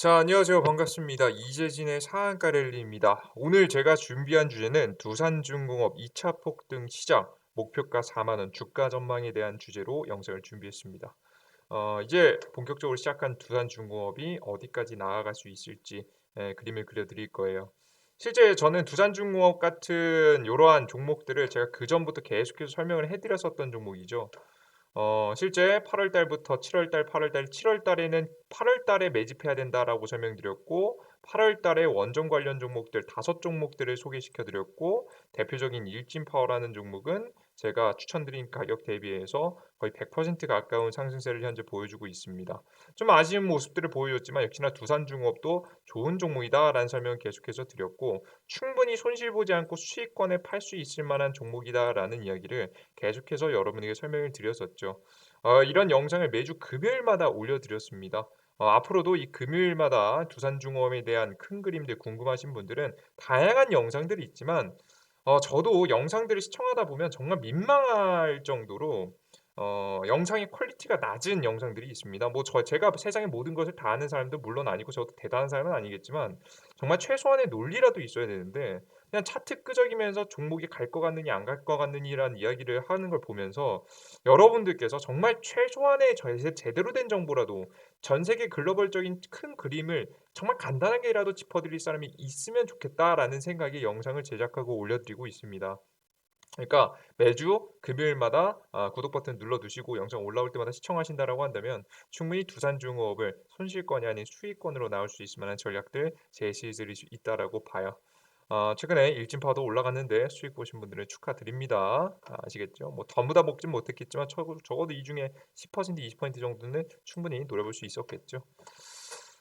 자, 안녕하세요. 반갑습니다. 이재진의 상한가 랠리입니다. 오늘 제가 준비한 주제는 두산중공업 2차 폭등 시장, 목표가 4만 원, 주가 전망에 대한 주제로 영상을 준비했습니다. 이제 본격적으로 시작한 두산중공업이 어디까지 나아갈 수 있을지 그림을 그려드릴 거예요. 실제 저는 두산중공업 같은 이러한 종목들을 제가 그전부터 계속해서 설명을 해드렸었던 종목이죠. 실제 8월 달부터 7월 달, 8월 달, 7월 달에는 8월 달에 매집해야 된다라고 설명드렸고 8월 달에 원전 관련 종목들 5종목들을 소개시켜 드렸고 대표적인 일진파워라는 종목은 제가 추천드린 가격 대비해서 거의 100% 가까운 상승세를 현재 보여주고 있습니다. 좀 아쉬운 모습들을 보여줬지만 역시나 두산중업도 좋은 종목이다라는 설명을 계속해서 드렸고 충분히 손실 보지 않고 수익권에 팔 수 있을 만한 종목이다라는 이야기를 계속해서 여러분에게 설명을 드렸었죠. 이런 영상을 매주 금요일마다 올려드렸습니다. 앞으로도 이 금요일마다 두산중업에 대한 큰 그림들 궁금하신 분들은 다양한 영상들이 있지만 저도 영상들을 시청하다 보면 정말 민망할 정도로 영상의 퀄리티가 낮은 영상들이 있습니다. 뭐 제가 세상의 모든 것을 다 아는 사람도 물론 아니고 저도 대단한 사람은 아니겠지만 정말 최소한의 논리라도 있어야 되는데 그냥 차트 끄적이면서 종목이 갈 것 같느니 안 갈 것 같느니라는 이야기를 하는 걸 보면서 여러분들께서 정말 최소한의 제대로 된 정보라도 전 세계 글로벌적인 큰 그림을 정말 간단하게라도 짚어드릴 사람이 있으면 좋겠다라는 생각에 영상을 제작하고 올려드리고 있습니다. 그러니까 매주 금요일마다 구독 버튼 눌러두시고 영상 올라올 때마다 시청하신다라고 한다면 충분히 두산중공업을 손실권이 아닌 수익권으로 나올 수 있을 만한 전략들 제시해드릴 수 있다라고 봐요. 최근에 일진파도 올라갔는데 수익 보신 분들은 축하드립니다. 아시겠죠? 뭐 전부 다 먹진 못했겠지만 적어도 이 중에 10% 20% 정도는 충분히 노려볼 수 있었겠죠.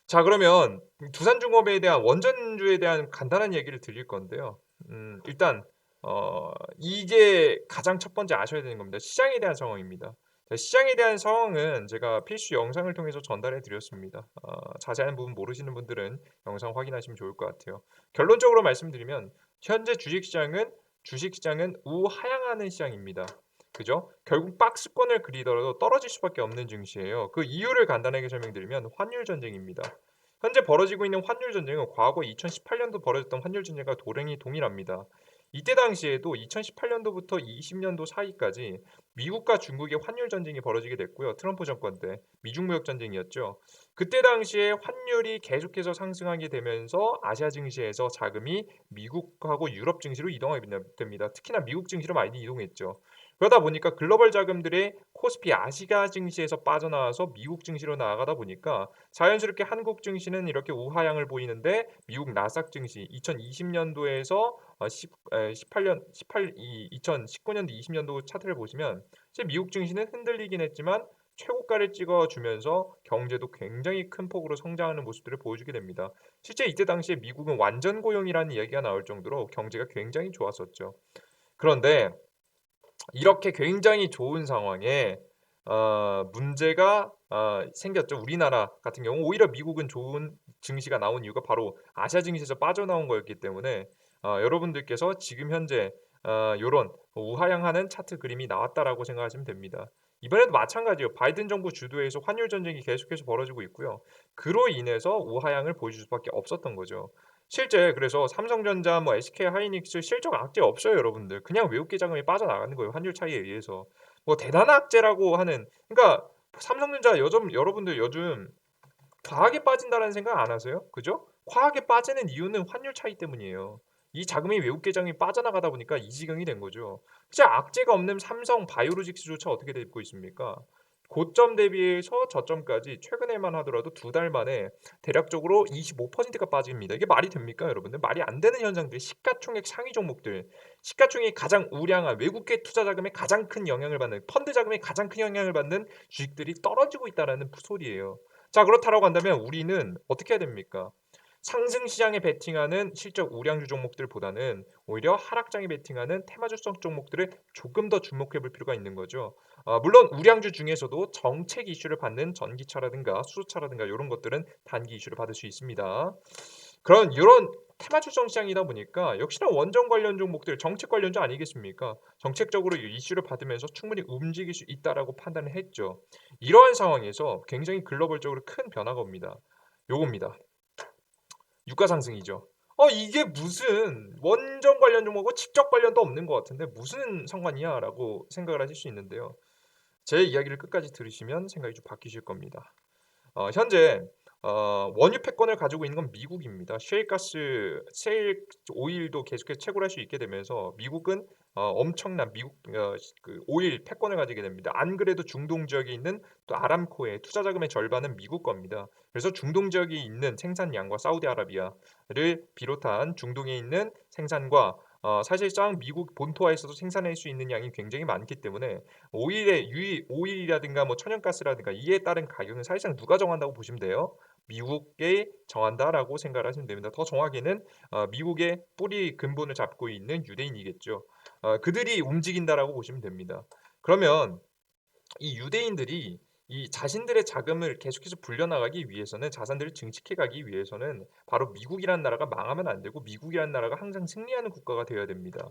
자, 그러면 두산중업에 대한 원전주에 대한 간단한 얘기를 드릴 건데요. 일단 이게 가장 첫 번째 아셔야 되는 겁니다. 시장에 대한 상황입니다. 자, 시장에 대한 상황은 제가 필수 영상을 통해서 전달해 드렸습니다. 자세한 부분 모르시는 분들은 영상 확인하시면 좋을 것 같아요. 결론적으로 말씀드리면 현재 주식시장은 우하향하는 시장입니다. 그죠? 결국 박스권을 그리더라도 떨어질 수밖에 없는 증시예요. 그 이유를 간단하게 설명드리면 환율 전쟁입니다. 현재 벌어지고 있는 환율 전쟁은 과거 2018년도 벌어졌던 환율 전쟁과 동일합니다. 이때 당시에도 2018년도부터 20년도 사이까지 미국과 중국의 환율 전쟁이 벌어지게 됐고요. 트럼프 정권 때 미중 무역 전쟁이었죠. 그때 당시에 환율이 계속해서 상승하게 되면서 아시아 증시에서 자금이 미국하고 유럽 증시로 이동하게 됩니다. 특히나 미국 증시로 많이 이동했죠. 그러다 보니까 글로벌 자금들의 코스피 아시아 증시에서 빠져나와서 미국 증시로 나아가다 보니까 자연스럽게 한국 증시는 이렇게 우하향을 보이는데 미국 나스닥 증시 2020년도에서 18년 18 2019년도 20년도 차트를 보시면 이제 미국 증시는 흔들리긴 했지만 최고가를 찍어 주면서 경제도 굉장히 큰 폭으로 성장하는 모습들을 보여주게 됩니다. 실제 이때 당시에 미국은 완전 고용이라는 이야기가 나올 정도로 경제가 굉장히 좋았었죠. 그런데 이렇게 굉장히 좋은 상황에 문제가 생겼죠. 우리나라 같은 경우 오히려 미국은 좋은 증시가 나온 이유가 바로 아시아 증시에서 빠져나온 거였기 때문에 여러분들께서 지금 현재 요런 우하향하는 차트 그림이 나왔다라고 생각하시면 됩니다. 이번에도 마찬가지예요. 바이든 정부 주도에서 환율 전쟁이 계속해서 벌어지고 있고요. 그로 인해서 우하향을 보여줄 수밖에 없었던 거죠. 실제 그래서 삼성전자 뭐 SK하이닉스 실적 악재 없어요, 여러분들. 그냥 외국계 자금이 빠져나가는 거예요, 환율 차이에 의해서. 뭐 대단한 악재라고 하는 그러니까 삼성전자 요즘 여러분들 요즘 과하게 빠진다는 생각 안 하세요? 그죠? 과하게 빠지는 이유는 환율 차이 때문이에요. 이 자금이 외국 계정이 빠져나가다 보니까 이 지경이 된 거죠. 진짜 악재가 없는 삼성 바이오로직스조차 어떻게 되고 있습니까? 고점 대비해서 저점까지 최근에만 하더라도 두 달 만에 대략적으로 25%가 빠집니다. 이게 말이 됩니까, 여러분들? 말이 안 되는 현상들, 시가총액 상위 종목들, 시가총액이 가장 우량한 외국계 투자 자금에 가장 큰 영향을 받는 펀드 자금에 가장 큰 영향을 받는 주식들이 떨어지고 있다라는 소리예요. 자, 그렇다라고 한다면 우리는 어떻게 해야 됩니까? 상승 시장에 베팅하는 실적 우량주 종목들보다는 오히려 하락장에 베팅하는 테마주성 종목들을 조금 더 주목해 볼 필요가 있는 거죠. 물론 우량주 중에서도 정책 이슈를 받는 전기차라든가 수소차라든가 이런 것들은 단기 이슈를 받을 수 있습니다. 그런 이런 테마주성 시장이다 보니까 역시나 원전 관련 종목들 정책 관련주 아니겠습니까? 정책적으로 이슈를 받으면서 충분히 움직일 수 있다라고 판단을 했죠. 이러한 상황에서 굉장히 글로벌적으로 큰 변화가 옵니다. 요겁니다. 유가 상승이죠. 이게 무슨 원전 관련 종목하고 직접 관련도 없는 것 같은데 '무슨 상관이야?'라고 생각을 하실 수 있는데요. 제 이야기를 끝까지 들으시면 생각이 좀 바뀌실 겁니다. 현재 원유 패권을 가지고 있는 건 미국입니다. 셰일 오일도 계속해서 채굴할 수 있게 되면서 미국은 엄청난 미국 그 오일 패권을 가지게 됩니다. 안 그래도 중동 지역에 있는 또 아람코의 투자 자금의 절반은 미국 겁니다. 그래서 중동 지역에 있는 생산량과 사우디아라비아를 비롯한 중동에 있는 생산과 사실상 미국 본토화에서도 생산할 수 있는 양이 굉장히 많기 때문에 오일의 유이 오일이라든가 뭐 천연가스라든가 이에 따른 가격은 사실상 누가 정한다고 보시면 돼요. 미국이 정한다라고 생각을 하시면 됩니다. 더 정확히는 미국의 뿌리 근본을 잡고 있는 유대인이겠죠. 그들이 움직인다라고 보시면 됩니다. 그러면 이 유대인들이 이 자신들의 자금을 계속해서 불려나가기 위해서는 자산들을 증식해 가기 위해서는 바로 미국이라는 나라가 망하면 안 되고 미국이라는 나라가 항상 승리하는 국가가 되어야 됩니다.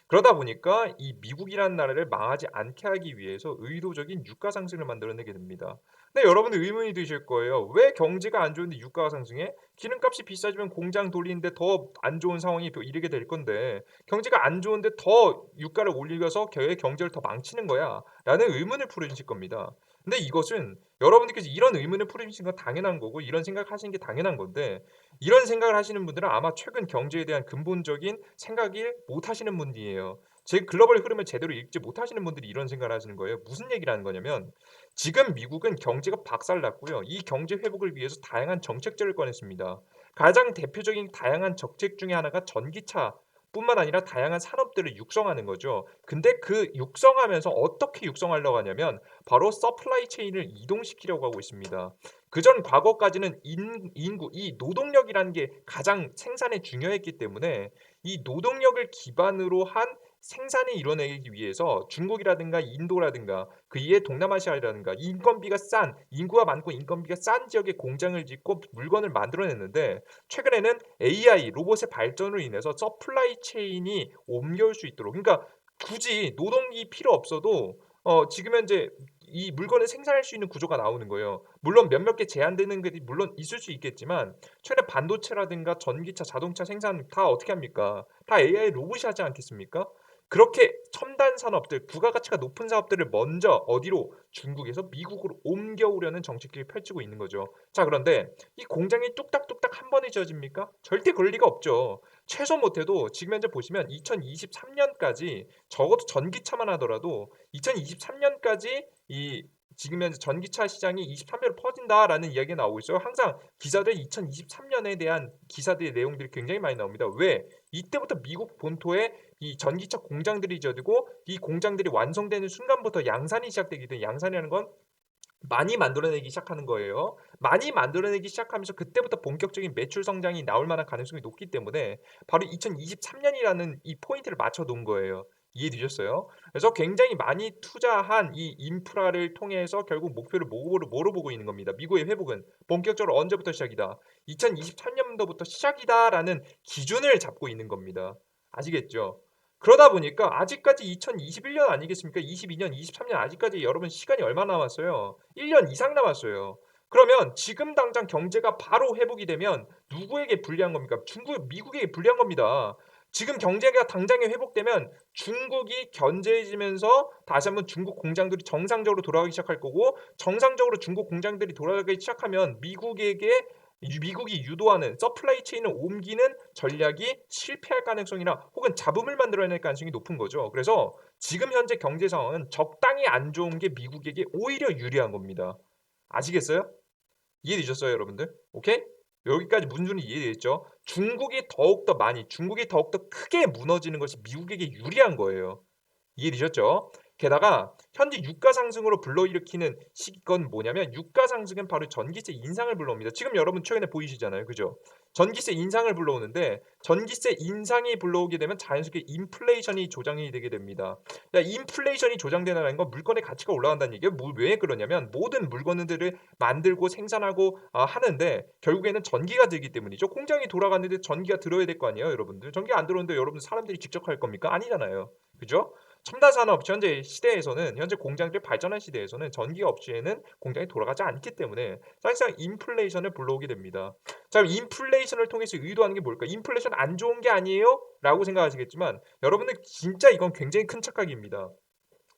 그러다 보니까 이 미국이라는 나라를 망하지 않게 하기 위해서 의도적인 유가 상승을 만들어내게 됩니다. 근데 여러분들 의문이 드실 거예요. 왜 경제가 안 좋은데 유가가 상승해? 기름값이 비싸지면 공장 돌리는데 더 안 좋은 상황이 이르게 될 건데 경제가 안 좋은데 더 유가를 올려서 경제를 더 망치는 거야. 라는 의문을 풀어주실 겁니다. 근데 이것은 여러분들께서 이런 의문을 풀어주신 건 당연한 거고 이런 생각을 하시는 게 당연한 건데 이런 생각을 하시는 분들은 아마 최근 경제에 대한 근본적인 생각을 못 하시는 분이에요. 제 글로벌 흐름을 제대로 읽지 못하시는 분들이 이런 생각을 하시는 거예요. 무슨 얘기를 하는 거냐면 지금 미국은 경제가 박살났고요. 이 경제 회복을 위해서 다양한 정책들을 꺼냈습니다. 가장 대표적인 다양한 정책 중에 하나가 전기차 뿐만 아니라 다양한 산업들을 육성하는 거죠. 근데 그 육성하면서 어떻게 육성하려고 하냐면 바로 서플라이 체인을 이동시키려고 하고 있습니다. 그전 과거까지는 인구 이 노동력이라는 게 가장 생산에 중요했기 때문에 이 노동력을 기반으로 한 생산을 이뤄내기 위해서 중국이라든가 인도라든가 그 이에 동남아시아라든가 인건비가 싼 인구가 많고 인건비가 싼 지역에 공장을 짓고 물건을 만들어냈는데 최근에는 AI 로봇의 발전으로 인해서 서플라이 체인이 옮겨올 수 있도록 그러니까 굳이 노동이 필요 없어도 지금 현재 이 물건을 생산할 수 있는 구조가 나오는 거예요. 물론 몇몇 개 제한되는 게 물론 있을 수 있겠지만 최근에 반도체라든가 전기차, 자동차 생산 다 어떻게 합니까? 다 AI 로봇이 하지 않겠습니까? 그렇게 첨단 산업들, 부가가치가 높은 사업들을 먼저 어디로 중국에서 미국으로 옮겨오려는 정책들이 펼치고 있는 거죠. 자, 그런데 이 공장이 뚝딱뚝딱 한 번에 지어집니까? 절대 그럴 리가 없죠. 최소 못해도 지금 현재 보시면 2023년까지 적어도 전기차만 하더라도 2023년까지 이 지금 현재 전기차 시장이 23배로 퍼진다라는 이야기가 나오고 있어요. 항상 기사들 2023년에 대한 기사들의 내용들이 굉장히 많이 나옵니다. 왜? 이때부터 미국 본토에 이 전기차 공장들이 지어지고 이 공장들이 완성되는 순간부터 양산이 시작되기 때문에 양산이라는 건 많이 만들어내기 시작하는 거예요. 많이 만들어내기 시작하면서 그때부터 본격적인 매출 성장이 나올 만한 가능성이 높기 때문에 바로 2023년이라는 이 포인트를 맞춰 놓은 거예요. 이해되셨어요? 그래서 굉장히 많이 투자한 이 인프라를 통해서 결국 목표를 뭐로 보고 있는 겁니다. 미국의 회복은 본격적으로 언제부터 시작이다. 2023년도부터 시작이다라는 기준을 잡고 있는 겁니다. 아시겠죠? 그러다 보니까 아직까지 2021년 아니겠습니까? 22년, 23년 아직까지 여러분 시간이 얼마나 남았어요? 1년 이상 남았어요. 그러면 지금 당장 경제가 바로 회복이 되면 누구에게 불리한 겁니까? 미국에게 불리한 겁니다. 지금 경제가 당장에 회복되면 중국이 견제해지면서 다시 한번 중국 공장들이 정상적으로 돌아가기 시작할 거고 정상적으로 중국 공장들이 돌아가기 시작하면 미국이 유도하는 서플라이 체인을 옮기는 전략이 실패할 가능성이나 혹은 잡음을 만들어낼 가능성이 높은 거죠. 그래서 지금 현재 경제 상황은 적당히 안 좋은 게 미국에게 오히려 유리한 겁니다. 아시겠어요? 이해되셨어요, 여러분들? 오케이? 여기까지 문제는 이해됐죠? 중국이 더욱더 크게 무너지는 것이 미국에게 유리한 거예요. 이해되셨죠? 게다가 현재 유가 상승으로 불러일으키는 건 뭐냐면 유가 상승은 바로 전기세 인상을 불러옵니다. 지금 여러분 최근에 보이시잖아요. 그죠? 전기세 인상을 불러오는데 전기세 인상이 불러오게 되면 자연스럽게 인플레이션이 조장이 되게 됩니다. 야, 인플레이션이 조장되는 건 물건의 가치가 올라간다는 얘기예요. 왜 그러냐면 모든 물건들을 만들고 생산하고 하는데 결국에는 전기가 들기 때문이죠. 공장이 돌아갔는데 전기가 들어야 될 거 아니에요, 여러분들. 전기가 안 들어오는데 여러분 사람들이 직접 할 겁니까? 아니잖아요. 그죠? 첨단 산업 현재 시대에서는 현재 공장들이 발전한 시대에서는 전기가 없이에는 공장이 돌아가지 않기 때문에 사실상 인플레이션을 불러오게 됩니다. 자, 그럼 인플레이션을 통해서 의도하는 게 뭘까? 인플레이션 안 좋은 게 아니에요? 라고 생각하시겠지만 여러분들 진짜 이건 굉장히 큰 착각입니다.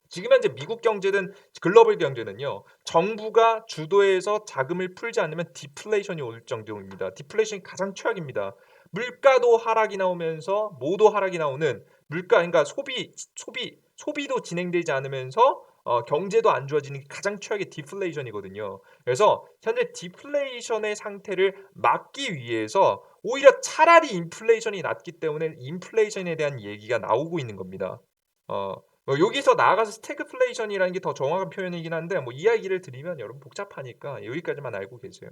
지금 현재 미국 경제든 글로벌 경제는요. 정부가 주도해서 자금을 풀지 않으면 디플레이션이 올 정도입니다. 디플레이션이 가장 최악입니다. 물가도 하락이 나오면서 모두 하락이 나오는 물가 그러니까 소비도 진행되지 않으면서 경제도 안 좋아지는 게 가장 최악의 디플레이션이거든요. 그래서 현재 디플레이션의 상태를 막기 위해서 오히려 차라리 인플레이션이 낮기 때문에 인플레이션에 대한 얘기가 나오고 있는 겁니다. 어 여기서 나아가서 스태그플레이션이라는 게 더 정확한 표현이긴 한데 뭐 이야기를 드리면 여러분 복잡하니까 여기까지만 알고 계세요.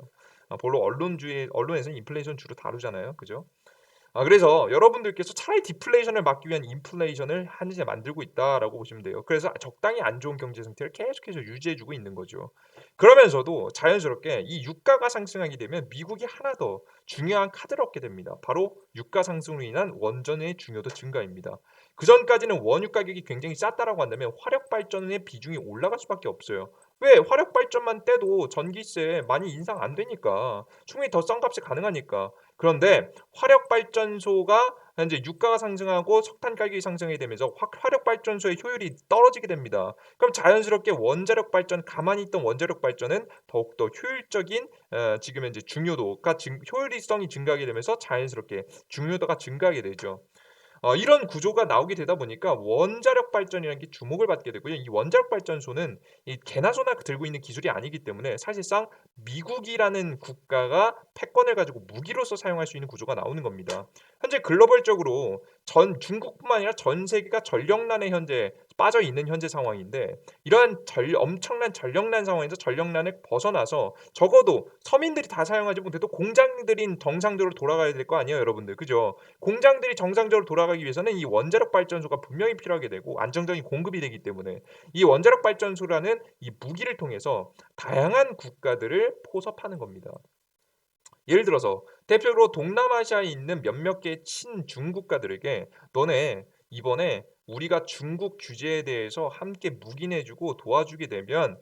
별로 언론에서는 인플레이션 주로 다루잖아요. 그죠? 그래서 여러분들께서 차라리 디플레이션을 막기 위한 인플레이션을 현재 만들고 있다라고 보시면 돼요. 그래서 적당히 안 좋은 경제 상태를 계속해서 유지해 주고 있는 거죠. 그러면서도 자연스럽게 이 유가가 상승하게 되면 미국이 하나 더 중요한 카드를 얻게 됩니다. 바로 유가 상승으로 인한 원전의 중요도 증가입니다. 그전까지는 원유 가격이 굉장히 쌌다라고 한다면 화력 발전의 비중이 올라갈 수밖에 없어요. 왜? 화력 발전만 떼도 전기세 많이 인상 안 되니까. 충분히 더 싼 값이 가능하니까. 그런데 화력 발전소가 현재 유가가 상승하고 석탄 가격이 상승하게 되면서 화력 발전소의 효율이 떨어지게 됩니다. 그럼 자연스럽게 원자력 발전 가만히 있던 원자력 발전은 더욱더 효율적인 지금 현재 중요도가 효율성이 증가하게 되면서 자연스럽게 중요도가 증가하게 되죠. 이런 구조가 나오게 되다 보니까 원자력 발전이라는 게 주목을 받게 되고요. 이 원자력 발전소는 이 개나 소나 들고 있는 기술이 아니기 때문에 사실상 미국이라는 국가가 패권을 가지고 무기로서 사용할 수 있는 구조가 나오는 겁니다. 현재 글로벌적으로 전 중국뿐만 아니라 전 세계가 전력난에 현재 빠져 있는 현재 상황인데 이러한 엄청난 전력난 상황에서 전력난을 벗어나서 적어도 서민들이 다 사용하지 못해도 공장들인 정상적으로 돌아가야 될 거 아니에요, 여러분들. 그죠? 공장들이 정상적으로 돌아가기 위해서는 이 원자력 발전소가 분명히 필요하게 되고 안정적인 공급이 되기 때문에 이 원자력 발전소라는 이 무기를 통해서 다양한 국가들을 포섭하는 겁니다. 예를 들어서 대표적으로 동남아시아에 있는 몇몇 개의 친중 국가들에게 너네 이번에 우리가 중국 규제에 대해서 함께 묵인해 주고 도와주게 되면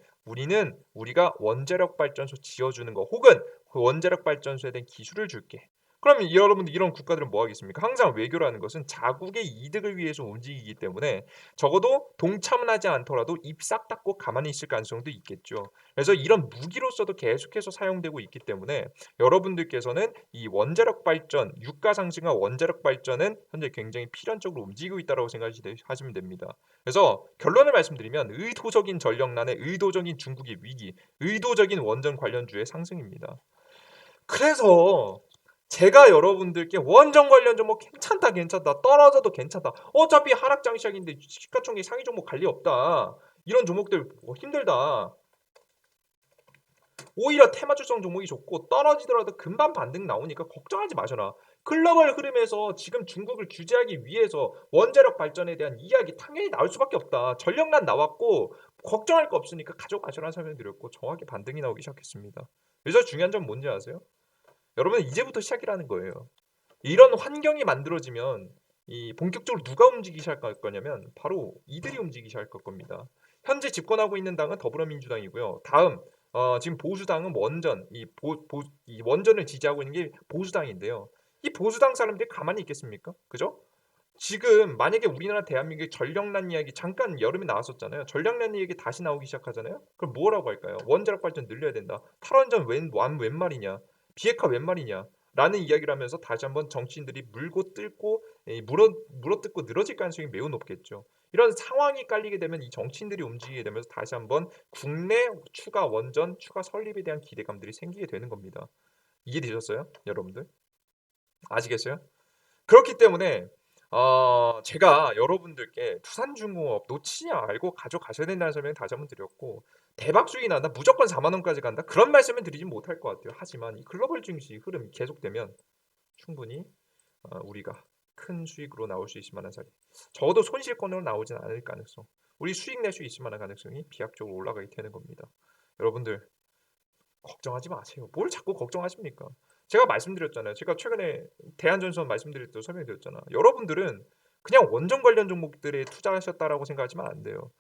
우리가 원자력 발전소 지어주는 거 혹은 그 원자력 발전소에 대한 기술을 줄게. 그러면 여러분들 이런 국가들은 뭐 하겠습니까? 항상 외교라는 것은 자국의 이득을 위해서 움직이기 때문에 적어도 동참은 하지 않더라도 입 싹 닫고 가만히 있을 가능성도 있겠죠. 그래서 이런 무기로서도 계속해서 사용되고 있기 때문에 여러분들께서는 이 원자력 발전, 유가 상승과 원자력 발전은 현재 굉장히 필연적으로 움직이고 있다고 생각하시면 됩니다. 그래서 결론을 말씀드리면 의도적인 전력난에 의도적인 중국의 위기, 의도적인 원전 관련주의 상승입니다. 그래서 제가 여러분들께 원전 관련주 뭐 괜찮다 괜찮다 떨어져도 괜찮다 어차피 하락장 시작인데 시가총액 상위 종목 갈 리 없다 이런 종목들 뭐 힘들다 오히려 테마주성 종목이 좋고 떨어지더라도 금방 반등 나오니까 걱정하지 마셔라. 글로벌 흐름에서 지금 중국을 규제하기 위해서 원자력 발전에 대한 이야기 당연히 나올 수밖에 없다. 전력난 나왔고 걱정할 거 없으니까 가져가셔라 설명드렸고 정확히 반등이 나오기 시작했습니다. 그래서 중요한 점 뭔지 아세요? 여러분 이제부터 시작이라는 거예요. 이런 환경이 만들어지면 이 본격적으로 누가 움직이기 시작할 거냐면 바로 이들이 움직이기 시작할 겁니다. 현재 집권하고 있는 당은 더불어민주당이고요. 다음 지금 보수당은 이 원전을 지지하고 있는 게 보수당인데요. 이 보수당 사람들이 가만히 있겠습니까? 그죠? 지금 만약에 우리나라 대한민국의 전력난 이야기 잠깐 여름에 나왔었잖아요. 전력난 이야기 다시 나오기 시작하잖아요. 그럼 뭐라고 할까요? 원자력 발전 늘려야 된다. 탈원전 웬 말이냐? 비핵화 웬 말이냐? 라는 이야기를 하면서 다시 한번 정치인들이 물고 뜯고 물어뜯고 늘어질 가능성이 매우 높겠죠. 이런 상황이 깔리게 되면 이 정치인들이 움직이게 되면서 다시 한번 국내 추가 원전 추가 설립에 대한 기대감들이 생기게 되는 겁니다. 이해되셨어요? 여러분들? 아시겠어요? 그렇기 때문에 제가 여러분들께 두산중공업 놓치지 말고 가져가셔야 된다는 설명을 다시 한번 드렸고 대박 수익이 난다 무조건 4만 원까지 간다 그런 말씀은 드리진 못할 것 같아요. 하지만 이 글로벌 증시 흐름이 계속되면 충분히 우리가 큰 수익으로 나올 수 있을 만한 자리 적어도 손실권으로 나오진 않을 가능성 우리 수익 낼 수 있을 만한 가능성이 비약적으로 올라가게 되는 겁니다. 여러분들 걱정하지 마세요. 뭘 자꾸 걱정하십니까? 제가 말씀드렸잖아요. 제가 최근에 대한전선 말씀드릴 때 설명드렸잖아. 여러분들은 그냥 원전 관련 종목들에 투자하셨다라고 생각하시면 안 돼요.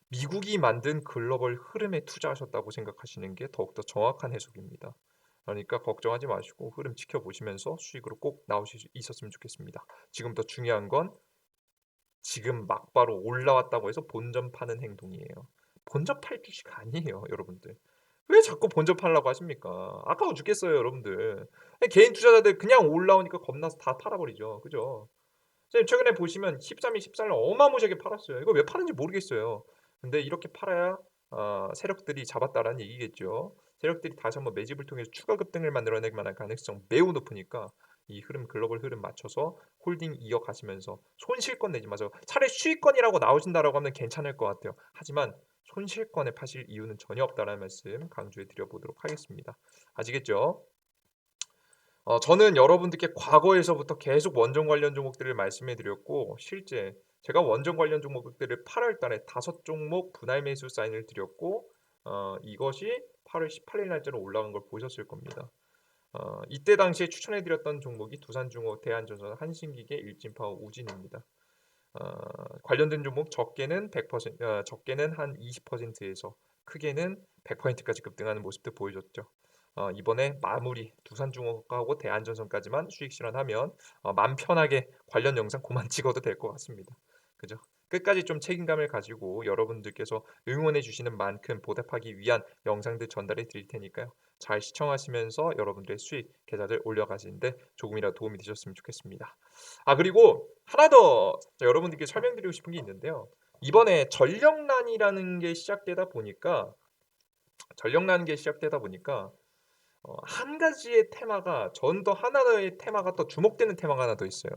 미국이 만든 글로벌 흐름에 투자하셨다고 생각하시는 게 더욱더 정확한 해석입니다. 그러니까 걱정하지 마시고 흐름 지켜보시면서 수익으로 꼭 나오실 수 있었으면 좋겠습니다. 지금 더 중요한 건 지금 막바로 올라왔다고 해서 본전 파는 행동이에요. 본전 팔 주식 아니에요, 여러분들. 왜 자꾸 본전 팔라고 하십니까? 아까워 죽겠어요, 여러분들. 개인 투자자들 그냥 올라오니까 겁나서 다 팔아버리죠. 그죠? 선생님 최근에 보시면 13일, 14일 어마무시하게 팔았어요. 이거 왜 파는지 모르겠어요. 근데 이렇게 팔아야 세력들이 잡았다라는 얘기겠죠. 세력들이 다시 한번 매집을 통해서 추가 급등을 만들어낼 만한 가능성 매우 높으니까 이 흐름 글로벌 흐름 맞춰서 홀딩 이어가시면서 손실권 내지 마세요. 차라리 수익권이라고 나오신다라고 하면 괜찮을 것 같아요. 하지만 손실권에 파실 이유는 전혀 없다는 말씀 강조해 드려보도록 하겠습니다. 아시겠죠? 저는 여러분들께 과거에서부터 계속 원전 관련 종목들을 말씀해 드렸고 실제 제가 원전 관련 종목들을 8월 달에 5종목 분할 매수 사인을 드렸고 이것이 8월 18일 날짜로 올라간 걸 보셨을 겁니다. 이때 당시에 추천해 드렸던 종목이 두산중업, 대한전선, 한신기계, 일진파워, 우진입니다. 관련된 종목 적게는 100%, 적게는 한 20%에서 크게는 100%까지 급등하는 모습도 보여줬죠. 이번에 마무리 두산중업하고 대한전선까지만 수익 실현하면 맘 편하게 관련 영상 그만 찍어도 될 것 같습니다. 그죠? 끝까지 좀 책임감을 가지고 여러분들께서 응원해 주시는 만큼 보답하기 위한 영상들 전달해 드릴 테니까요. 잘 시청하시면서 여러분들의 수익 계좌들 올려가시는데 조금이라도 도움이 되셨으면 좋겠습니다. 그리고 하나 더 여러분들께 설명드리고 싶은 게 있는데요. 이번에 전력난이 시작되다 보니까 한 가지의 테마가 전더 하나의 테마가 더 주목되는 테마가 하나 더 있어요.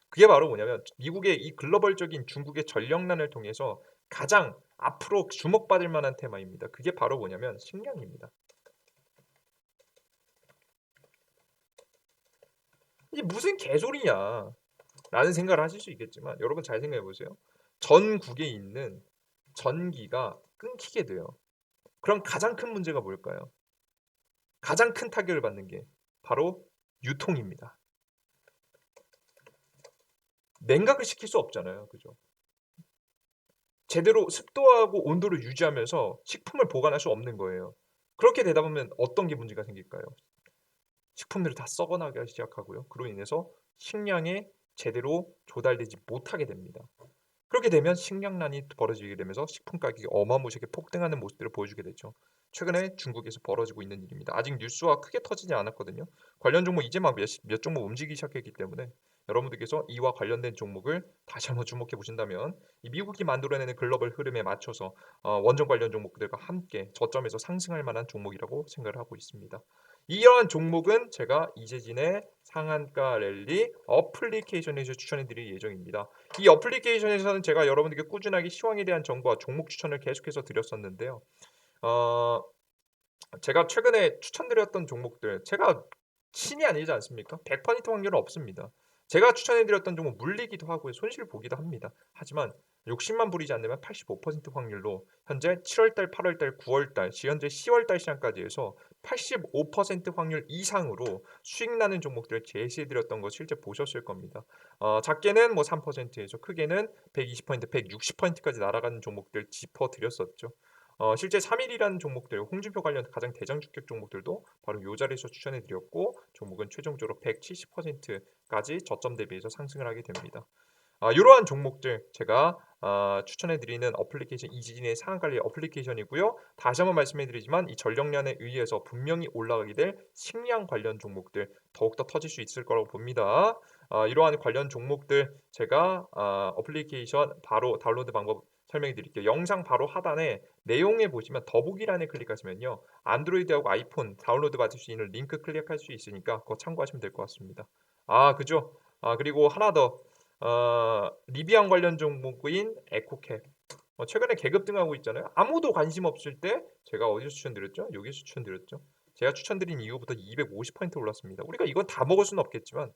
그게 바로 뭐냐면 미국의 이 글로벌적인 중국의 전력난을 통해서 가장 앞으로 주목받을 만한 테마입니다. 그게 바로 뭐냐면 식량입니다. 이게 무슨 개소리냐 라는 생각을 하실 수 있겠지만 여러분 잘 생각해 보세요. 전국에 있는 전기가 끊기게 돼요. 그럼 가장 큰 문제가 뭘까요? 가장 큰 타격을 받는 게 바로 유통입니다. 냉각을 시킬 수 없잖아요. 그죠? 제대로 습도하고 온도를 유지하면서 식품을 보관할 수 없는 거예요. 그렇게 되다 보면 어떤 게 문제가 생길까요? 식품들이 다 썩어나가기 시작하고요. 그로 인해서 식량이 제대로 조달되지 못하게 됩니다. 그렇게 되면 식량난이 벌어지게 되면서 식품 가격이 어마무시하게 폭등하는 모습들을 보여주게 되죠. 최근에 중국에서 벌어지고 있는 일입니다. 아직 뉴스와 크게 터지지 않았거든요. 관련 종목 이제 막 몇 종목 움직이기 시작했기 때문에 여러분들께서 이와 관련된 종목을 다시 한번 주목해 보신다면 이 미국이 만들어내는 글로벌 흐름에 맞춰서 원전 관련 종목들과 함께 저점에서 상승할 만한 종목이라고 생각을 하고 있습니다. 이러한 종목은 제가 이재진의 상한가 랠리 어플리케이션에서 추천해 드릴 예정입니다. 이 어플리케이션에서는 제가 여러분들께 꾸준하게 시황에 대한 정보와 종목 추천을 계속해서 드렸었는데요. 어, 제가 최근에 추천드렸던 종목들 제가 신이 아니지 않습니까? 100% 확률은 없습니다. 제가 추천해드렸던 종목 물리기도 하고요. 손실 보기도 합니다. 하지만 욕심만 부리지 않으면 85% 확률로 현재 7월달, 8월달, 9월달, 현재 10월달 시장까지 해서 85% 확률 이상으로 수익 나는 종목들을 제시해드렸던 거 실제 보셨을 겁니다. 작게는 뭐 3%에서 크게는 120%, 160%까지 날아가는 종목들 짚어드렸었죠. 실제 3일이라는 종목들, 홍준표 관련 가장 대장 주격 종목들도 바로 이 자리에서 추천해 드렸고 종목은 최종적으로 170%까지 저점 대비해서 상승을 하게 됩니다. 이러한 종목들 제가 추천해 드리는 어플리케이션 이지진의 상한관리 어플리케이션이고요. 다시 한번 말씀해 드리지만 이 전력난에 의해서 분명히 올라가게 될 식량 관련 종목들 더욱더 터질 수 있을 거라고 봅니다. 이러한 관련 종목들 제가 어플리케이션 바로 다운로드 방법 설명해 드릴게요. 영상 바로 하단에 내용에 보시면 더보기란에 클릭하시면요. 안드로이드하고 아이폰 다운로드 받을 수 있는 링크 클릭할 수 있으니까 그거 참고하시면 될 것 같습니다. 그죠? 그리고 하나 더 리비안 관련 종목인 에코캡 최근에 계급등하고 있잖아요. 아무도 관심 없을 때 제가 어디서 추천드렸죠? 여기서 추천드렸죠. 제가 추천드린 이후부터 250% 올랐습니다. 우리가 이건 다 먹을 수는 없겠지만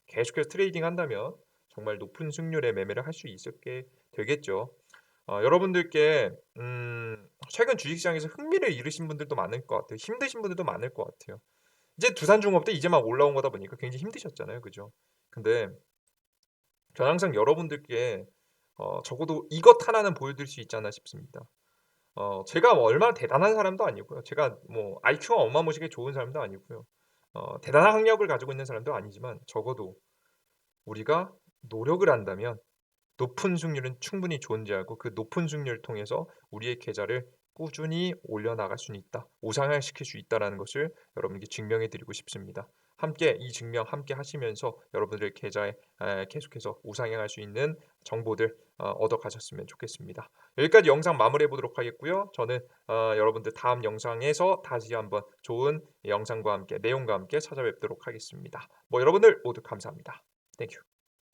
계속해서 트레이딩 한다면 정말 높은 승률의 매매를 할 수 있게 되겠죠. 여러분들께 최근 주식시장에서 흥미를 잃으신 분들도 많을 것 같아요. 힘드신 분들도 많을 것 같아요. 이제 두산중업도 이제 막 올라온 거다 보니까 굉장히 힘드셨잖아요. 그죠? 근데 저는 항상 여러분들께 적어도 이것 하나는 보여드릴 수 있지 않나 싶습니다. 제가 뭐 얼마나 대단한 사람도 아니고요. 제가 뭐 IQ가 어마무시하게 좋은 사람도 아니고요. 대단한 학력을 가지고 있는 사람도 아니지만 적어도 우리가 노력을 한다면 높은 승률은 충분히 존재하고 그 높은 승률을 통해서 우리의 계좌를 꾸준히 올려나갈 수는 있다. 우상향시킬 수 있다라는 것을 여러분께 증명해 드리고 싶습니다. 함께 이 증명 함께 하시면서 여러분들의 계좌에 계속해서 우상향할 수 있는 정보들 얻어 가셨으면 좋겠습니다. 여기까지 영상 마무리해 보도록 하겠고요. 저는 여러분들 다음 영상에서 다시 한번 좋은 영상과 함께 내용과 함께 찾아뵙도록 하겠습니다. 뭐 여러분들 모두 감사합니다. 땡큐.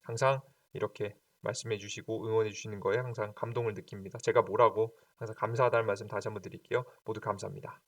항상 이렇게 말씀해 주시고 응원해 주시는 거에 항상 감동을 느낍니다. 제가 뭐라고 항상 감사하다는 말씀 다시 한번 드릴게요. 모두 감사합니다.